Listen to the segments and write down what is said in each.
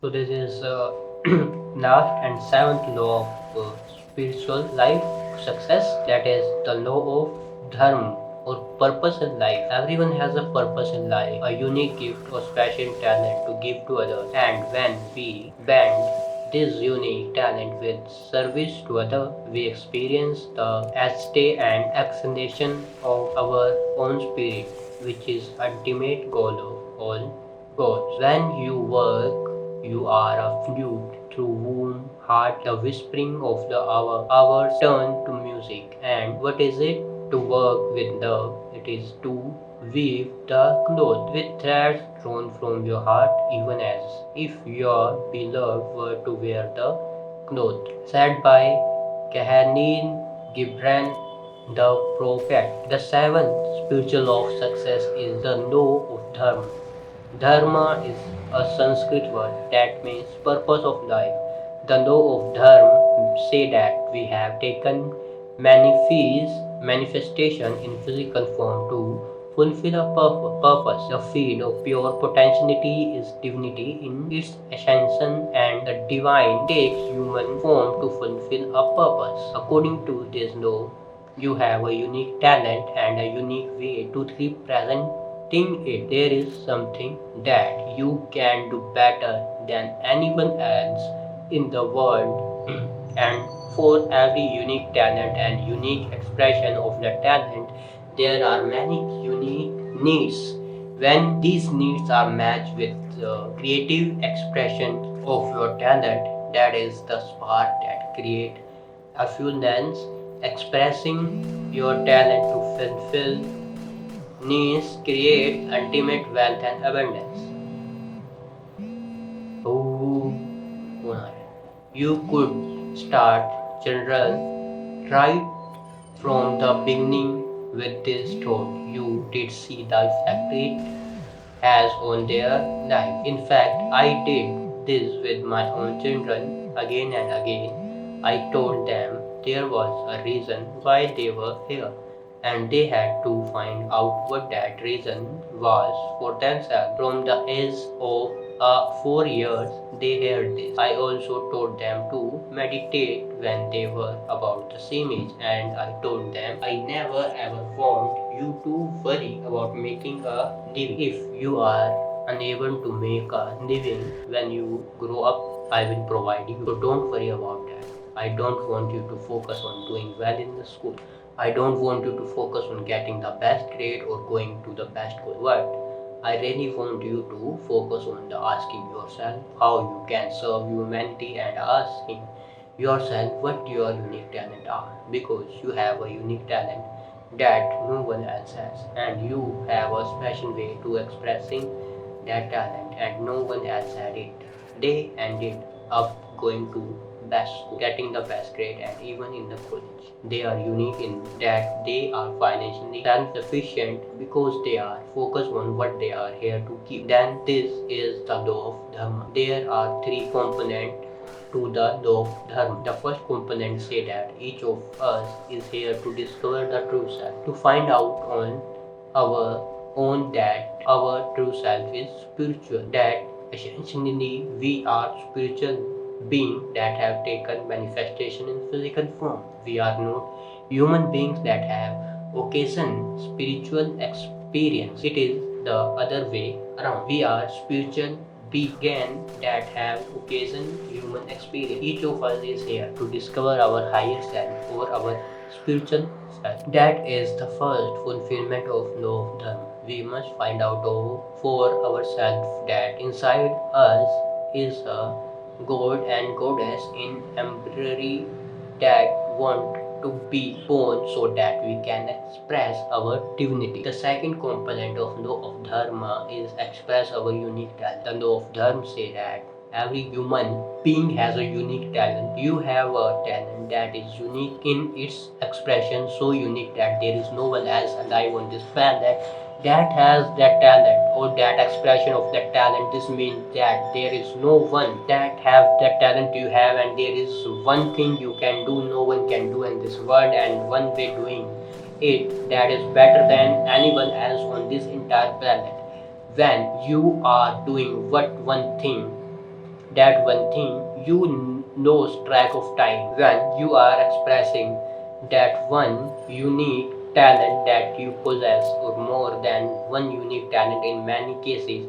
So this is last and seventh law of spiritual life success. That is the law of dharma or purpose in life. Everyone has a purpose in life, a unique gift or special talent to give to others. And when we bend this unique talent with service to others, we experience the stay and exhalation of our own spirit, which is ultimate goal of all goals. When you work you are a flute through whom heart the whispering of the hours turn to music. And what is it? To work with love. It is to weave the cloth with threads drawn from your heart, even as if your beloved were to wear the cloth. Said by Kahanin Gibran the prophet. The seventh spiritual law of success is the law of Dharma. Dharma is a Sanskrit word that means purpose of life. The law of Dharma say that we have taken manifestation in physical form to fulfill a purpose. The field of pure potentiality is divinity in its ascension, and the divine takes human form to fulfill a purpose. According to this law, you have a unique talent and a unique way to represent it. There is something that you can do better than anyone else in the world, and for every unique talent and unique expression of the talent, there are many unique needs. When these needs are matched with the creative expression of your talent, that is the spark that creates affluence. Expressing your talent to fulfill needs create ultimate wealth and abundance. Oh, you could start children right from the beginning with this thought. You did see the effect it has on their life. In fact, I did this with my own children again and again. I told them there was a reason why they were here, and they had to find out what that reason was for themselves. From the age of 4 years, they heard this. I also told them to meditate when they were about the same age, and I told them I never ever want you to worry about making a living. If you are unable to make a living when you grow up, I will provide you. So don't worry about that. I don't want you to focus on doing well in the school. I don't want you to focus on getting the best grade or going to the best school. What I really want you to focus on the asking yourself how you can serve humanity and asking yourself what your unique talent are, because you have a unique talent that no one else has, and you have a special way to expressing that talent and no one else had it. They ended up going to best school, getting the best grade, and even in the college. They are unique in that they are financially self-sufficient because they are focused on what they are here to keep. Then this is the law of Dharma. There are three components to the law of Dharma. The first component say that each of us is here to discover the true self, to find out on our own that our true self is spiritual, that essentially we are spiritual beings that have taken manifestation in physical form. We are not human beings that have occasion spiritual experience. It is the other way around. We are spiritual beings that have occasion human experience. Each of us is here to discover our higher self or our spiritual self. That is the first fulfillment of law of dharma. We must find out for ourselves that inside us is a god and goddess in embroidery that want to be born so that we can express our divinity. The second component of law of dharma is express our unique talent. The law of dharma say that every human being has a unique talent. You have a talent that is unique in its expression, so unique that there is no one else alive on this planet that has that talent or that expression of that talent. This means that there is no one that have that talent you have, and there is one thing you can do no one can do in this world, and one way doing it that is better than anyone else on this entire planet. When you are doing what one thing that one thing you lose track of time when you are expressing that one unique talent that you possess, or more than one unique talent in many cases.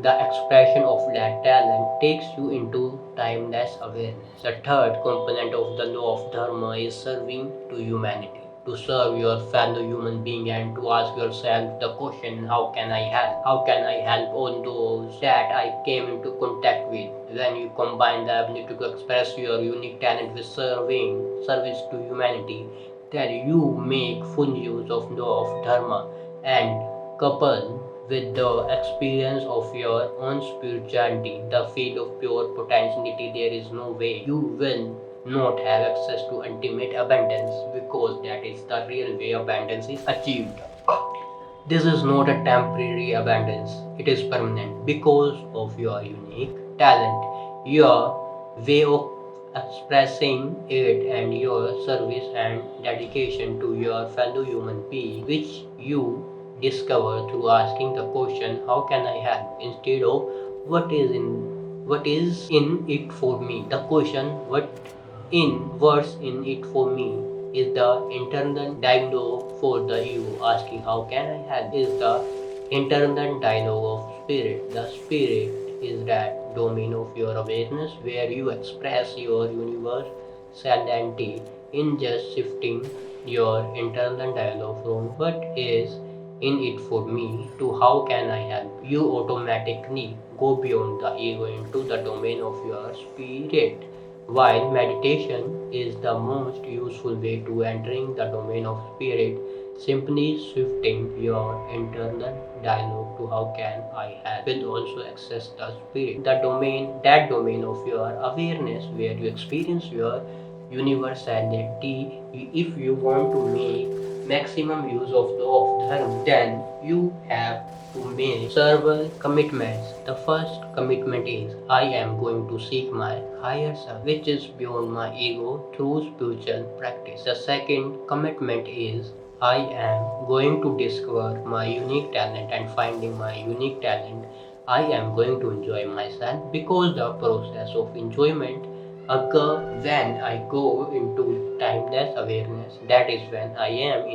The expression of that talent takes you into timeless awareness. The third component of the law of Dharma is serving to humanity. To serve your fellow human being and to ask yourself the question, how can I help? How can I help all those that I came into contact with? When you combine the ability to express your unique talent with service to humanity, then you make full use of the law of Dharma, and couple with the experience of your own spirituality, the field of pure potentiality, there is no way you will not have access to ultimate abundance, because that is the real way abundance is achieved. This is not a temporary abundance, it is permanent because of your unique talent, your way of expressing it, and your service and dedication to your fellow human being, which you discover through asking the question, how can I help? Instead of what is in it for me? The question, what's in it for me, is the internal dialogue for the ego. Asking how can I help is the internal dialogue of spirit. The spirit is that domain of your awareness where you express your universality in just shifting your internal dialogue from what is in it for me to how can I help. You automatically go beyond the ego into the domain of your spirit. While meditation is the most useful way to entering the domain of spirit, simply shifting your internal dialogue to how can I help will also access the spirit, that domain of your awareness where you experience your universality. If you want to make maximum use of the of dharma, then you have to make several commitments. The first commitment is I am going to seek my higher self, which is beyond my ego through spiritual practice. The second commitment is I am going to discover my unique talent, and finding my unique talent, I am going to enjoy myself, because the process of enjoyment occur when I go into timeless awareness. That is when I am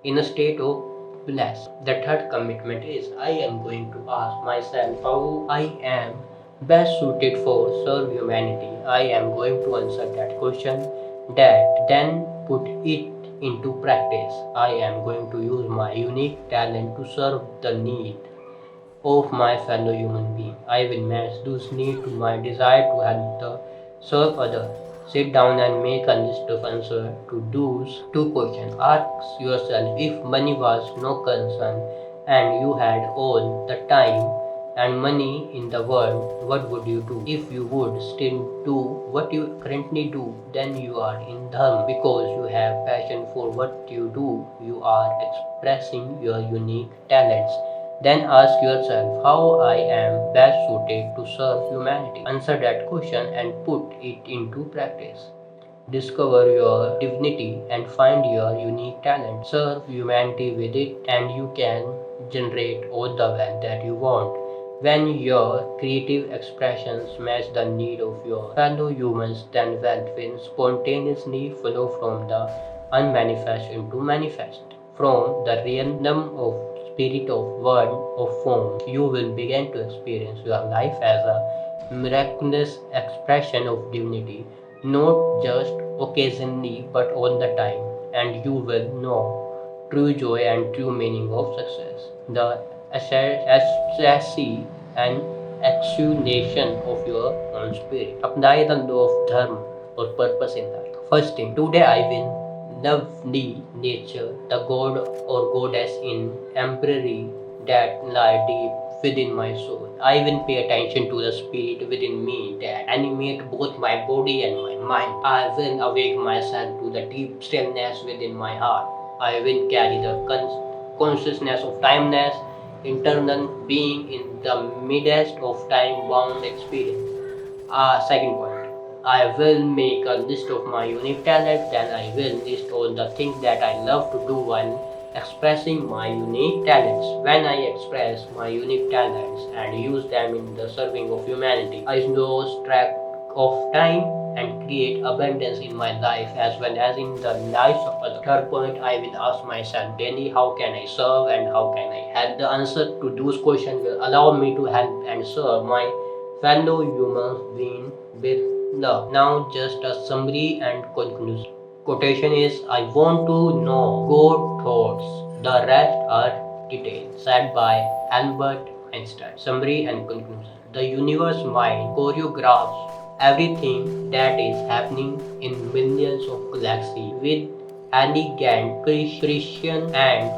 in a state of bliss. The third commitment is I am going to ask myself how I am best suited for serve humanity. I am going to answer that question, that then put it into practice. I am going to use my unique talent to serve the need of my fellow human being. I will match those needs to my desire to help the serve others. Sit down and make a list of answers to those two questions. Ask yourself, if money was no concern and you had all the time and money in the world, what would you do? If you would still do what you currently do, then you are in dharma, because you have passion for what you do. You are expressing your unique talents. Then ask yourself how I am best suited to serve humanity. Answer that question and put it into practice. Discover your divinity and find your unique talent. Serve humanity with it, and you can generate all the wealth that you want. When your creative expressions match the need of your fellow humans, then wealth will spontaneously flow from the unmanifest into manifest. From the realm of spirit, of word, of form, you will begin to experience your life as a miraculous expression of divinity, not just occasionally but all the time, and you will know true joy and true meaning of success. The ecstasy and exultation of your own spirit. Apply the law of dharma or purpose in life. First thing, today I will lovely nature, the god or goddess in emperor that lie deep within my soul. I will pay attention to the spirit within me that animate both my body and my mind. I will awake myself to the deep stillness within my heart. I will carry the consciousness of timeless, internal being in the midst of time-bound experience. Second point, I will make a list of my unique talents. Then I will list all the things that I love to do while expressing my unique talents. When I express my unique talents and use them in the serving of humanity, I lose track of time and create abundance in my life as well as in the lives of others. Third point, I will ask myself daily, how can I serve and how can I help? The answer to those questions will allow me to help and serve my fellow human being with love. Now just a summary and conclusion. Quotation is, I want to know good thoughts, the rest are details, said by Albert Einstein. Summary and conclusion. The universe mind choreographs everything that is happening in millions of galaxies with elegant, precision and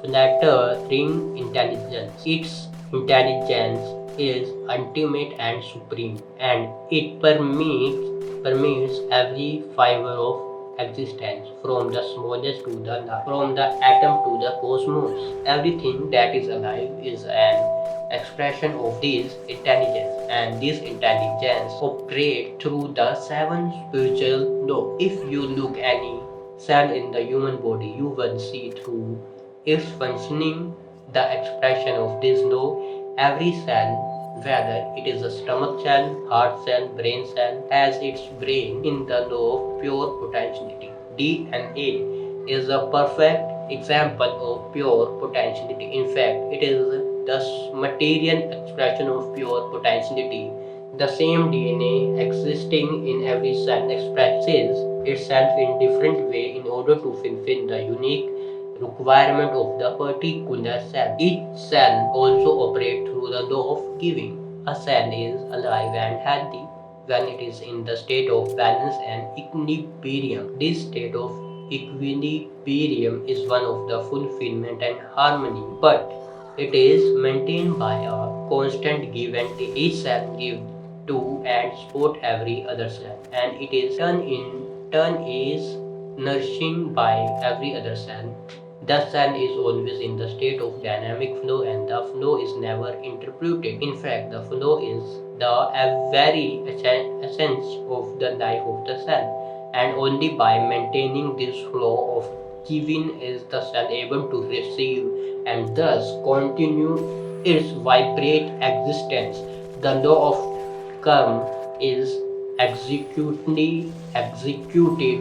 unflattering intelligence. Its intelligence is ultimate and supreme, and it permeates every fiber of existence, from the smallest to the large, from the atom to the cosmos. Everything that is alive is an expression of this intelligence, and this intelligence operates through the seven spiritual laws. If you look any cell in the human body, you will see through its functioning the expression of this law. Every cell, whether it is a stomach cell, heart cell, brain cell, has its brain in the law of pure potentiality. DNA is a perfect example of pure potentiality. In fact, it is the material expression of pure potentiality. The same DNA existing in every cell expresses itself in different way in order to fulfill the unique requirement of the particular cell. Each cell also operates through the law of giving. A cell is alive and healthy when it is in the state of balance and equilibrium. This state of equilibrium is one of the fulfillment and harmony, but it is maintained by a constant give and take. Each cell gives to and support every other cell, and it is turn is nourishing by every other cell. The cell is always in the state of dynamic flow, and the flow is never interrupted. In fact, the flow is the very essence of the life of the cell, and only by maintaining this flow of giving is the cell able to receive and thus continue its vibrate existence. The law of karma is executed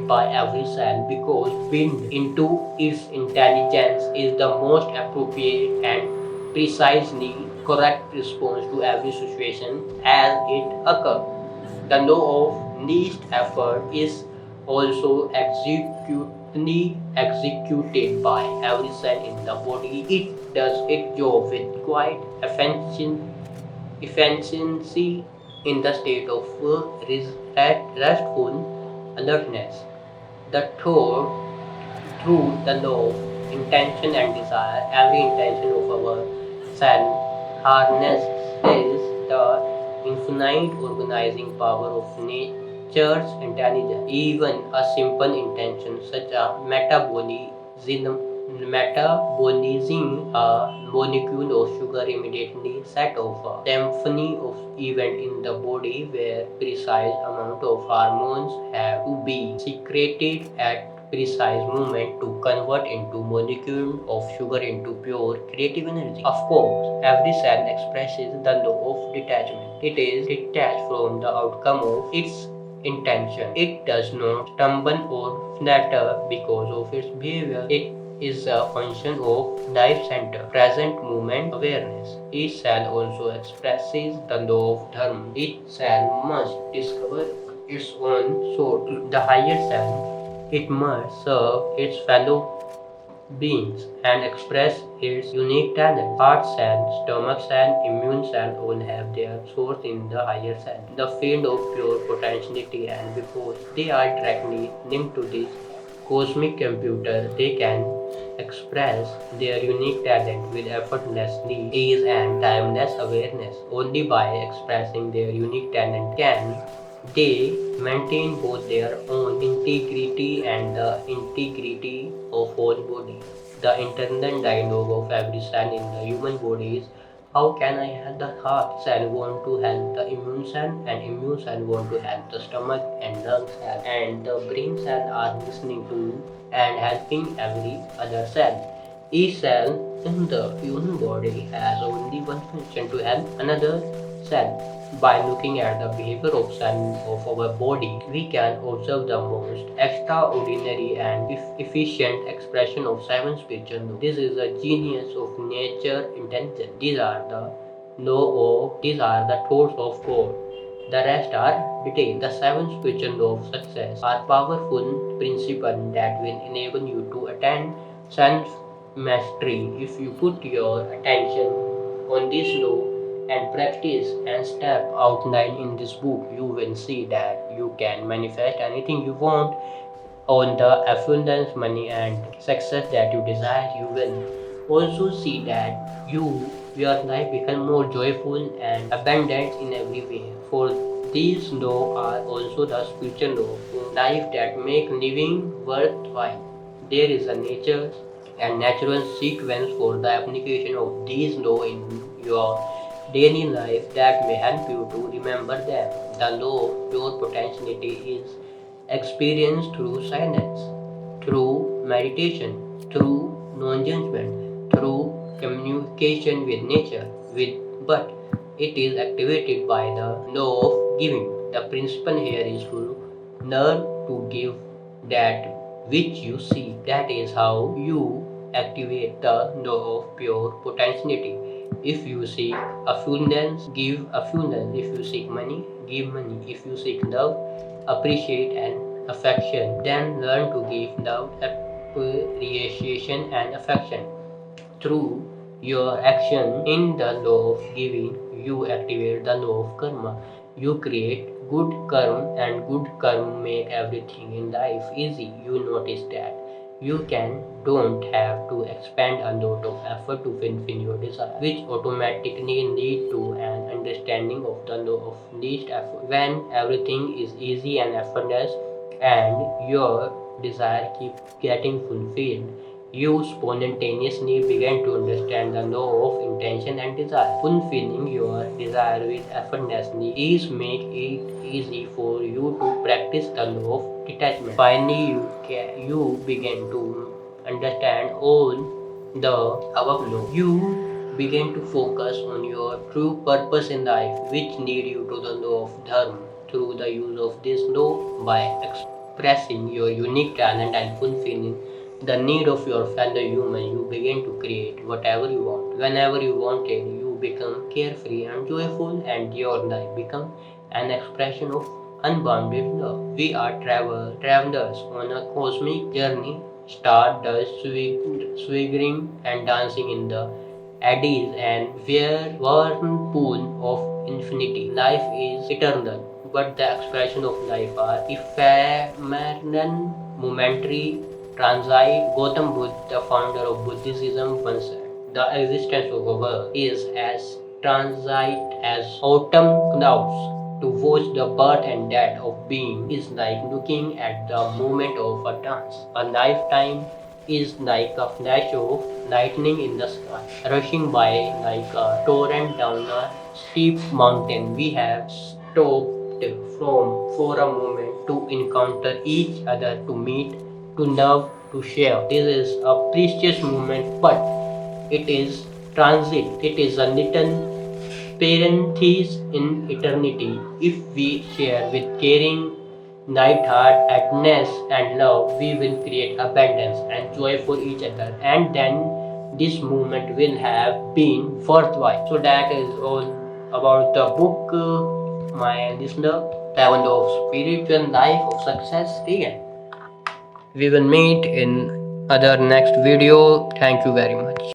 by every cell because wind into its intelligence is the most appropriate and precisely correct response to every situation as it occurs. The law of least effort is also executed by every cell in the body. It does its job with quite efficiency in the state of restful alertness. The third, through the law of intention and desire, every intention of our cell harnesses the infinite organizing power of nature's intelligence. Even a simple intention such as metabolizing a molecule of sugar immediately set off a symphony of event in the body where precise amount of hormones have to be secreted at precise moment to convert into molecule of sugar into pure creative energy. Of course, every cell expresses the law of detachment. It is detached from the outcome of its intention. It does not stumble or flatter because of its behavior. It is a function of life center, present moment awareness. Each cell also expresses the law of Dharma. Each cell must discover its own soul. The higher cell, it must serve its fellow beings and express its unique talent. Heart cell, stomach cell, immune cell all have their source in the higher cell, the field of pure potentiality, and because they are directly linked to this cosmic computer, they can express their unique talent with effortlessly ease and timeless awareness. Only by expressing their unique talent can they maintain both their own integrity and the integrity of whole body. The internal dialogue of every cell in the human body is How can I help the heart cell want to help the immune cell, and immune cell want to help the stomach and lung cell, and the brain cell are listening to and helping every other cell. Each cell in the human body has only one function, to help another cell. By looking at the behavior of cells of our body, we can observe the most extraordinary and efficient expression of seven spiritual laws. This is a genius of nature intelligence. These are the thoughts of God. The rest are detailed. The seven spiritual laws of success are powerful principles that will enable you to attain self mastery. If you put your attention on this law and practice and step outlined in this book, you will see that you can manifest anything you want on the abundance, money, and success that you desire. You will also see that your life become more joyful and abundant in every way. For these laws are also the spiritual law of life that make living worthwhile. There is a nature and natural sequence for the application of these laws in your daily life that may help you to remember them. The law of pure potentiality is experienced through silence, through meditation, through non-judgment, through communication with nature, but it is activated by the law of giving. The principle here is to learn to give that which you see. That is how you activate the law of pure potentiality. If you seek abundance, give abundance. If you seek money, give money. If you seek love, appreciate and affection, then learn to give love, appreciation and affection. Through your action in the law of giving, you activate the law of karma. You create good karma, and good karma make everything in life easy. You notice that you don't have to expend a lot of effort to fulfill your desire, which automatically lead to an understanding of the law of least effort. When everything is easy and effortless, and your desire keep getting fulfilled, you spontaneously begin to understand the law of intention and desire. Fulfilling your desire with effortlessly is make it easy for you to practice the law of detachment. Finally, you begin to understand all the above law. You begin to focus on your true purpose in life, which lead you to the law of Dharma. Through the use of this law, by expressing your unique talent and fulfilling the need of your fellow human, you begin to create whatever you want. Whenever you want it, you become carefree and joyful, and your life becomes an expression of unbounded love. We are travelers on a cosmic journey, stardust swaggering and dancing in the eddies and whirlpool of infinity. Life is eternal, but the expression of life are ephemeral, momentary, transient. Gautam Buddha, the founder of Buddhism, once said, "The existence of a world is as transient as autumn clouds. To watch the birth and death of being is like looking at the movement of a dance. A lifetime is like a flash of lightning in the sky, rushing by like a torrent down a steep mountain. We have stopped for a moment to encounter each other, to meet, to love, to share. This is a precious moment, but it is transit. It is a little parenthesis in eternity. If we share with caring, light-heartedness and love, we will create abundance and joy for each other, and then this movement will have been worthwhile." So that is all about the book, my listener. Seven of Spiritual Life of Success Begin. We will meet in other next video. Thank you very much.